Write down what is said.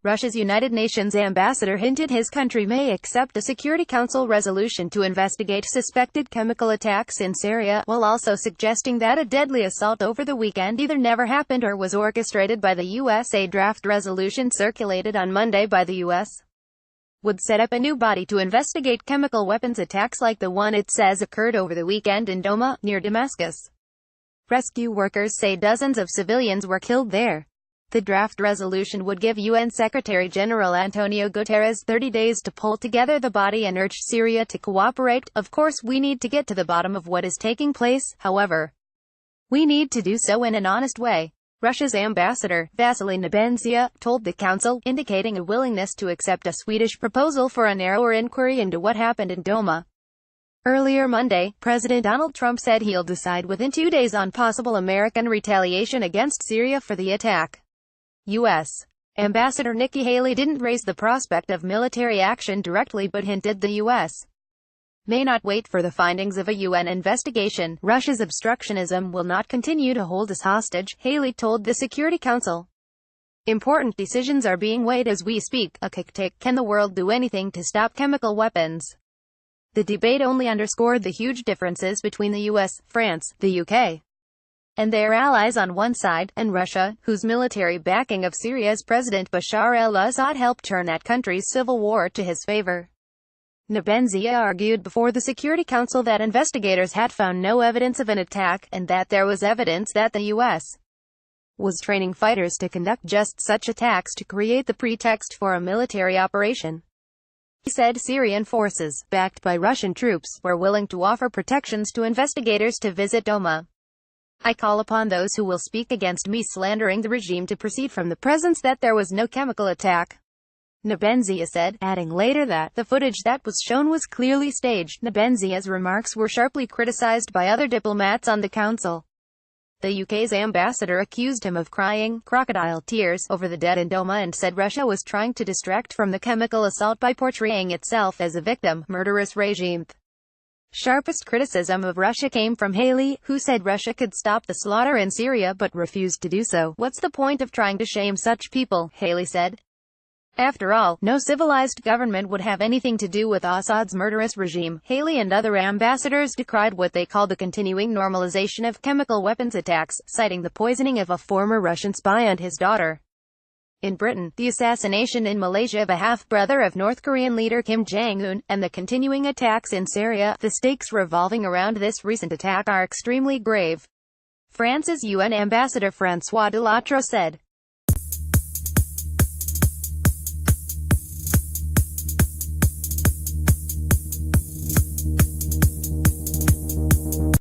Russia's United Nations ambassador hinted his country may accept a Security Council resolution to investigate suspected chemical attacks in Syria, while also suggesting that a deadly assault over the weekend either never happened or was orchestrated by the U.S.A. draft resolution circulated on Monday by the U.S. would set up a new body to investigate chemical weapons attacks like the one it says occurred over the weekend in Douma, near Damascus. Rescue workers say dozens of civilians were killed there. The draft resolution would give UN Secretary-General Antonio Guterres 30 days to pull together the body and urge Syria to cooperate. Of course, we need to get to the bottom of what is taking place, however. We need to do so in an honest way. Russia's ambassador, Vassily Nebenzia, told the council, indicating a willingness to accept a Swedish proposal for a narrower inquiry into what happened in Douma. Earlier Monday, President Donald Trump said he'll decide within 2 days on possible American retaliation against Syria for the attack. U.S. Ambassador Nikki Haley didn't raise the prospect of military action directly but hinted the U.S. may not wait for the findings of a UN investigation. Russia's obstructionism will not continue to hold us hostage, Haley told the Security Council. Important decisions are being weighed as we speak. Can the world do anything to stop chemical weapons? The debate only underscored the huge differences between the U.S., France, the U.K., and their allies on one side, and Russia, whose military backing of Syria's President Bashar al-Assad helped turn that country's civil war to his favor. Nebenzia argued before the Security Council that investigators had found no evidence of an attack, and that there was evidence that the U.S. was training fighters to conduct just such attacks to create the pretext for a military operation. He said Syrian forces, backed by Russian troops, were willing to offer protections to investigators to visit Douma. I call upon those who will speak against me slandering the regime to proceed from the presence that there was no chemical attack, Nebenzia said, adding later that the footage that was shown was clearly staged. Nebenzia's remarks were sharply criticized by other diplomats on the council. The UK's ambassador accused him of crying crocodile tears over the dead in Douma and said Russia was trying to distract from the chemical assault by portraying itself as a victim, murderous regime. Sharpest criticism of Russia came from Haley, who said Russia could stop the slaughter in Syria but refused to do so. What's the point of trying to shame such people, Haley said. After all, no civilized government would have anything to do with Assad's murderous regime. Haley and other ambassadors decried what they called the continuing normalization of chemical weapons attacks, citing the poisoning of a former Russian spy and his daughter. In Britain, the assassination in Malaysia of a half-brother of North Korean leader Kim Jong-un, and the continuing attacks in Syria, the stakes revolving around this recent attack are extremely grave. France's UN ambassador François Delattre said.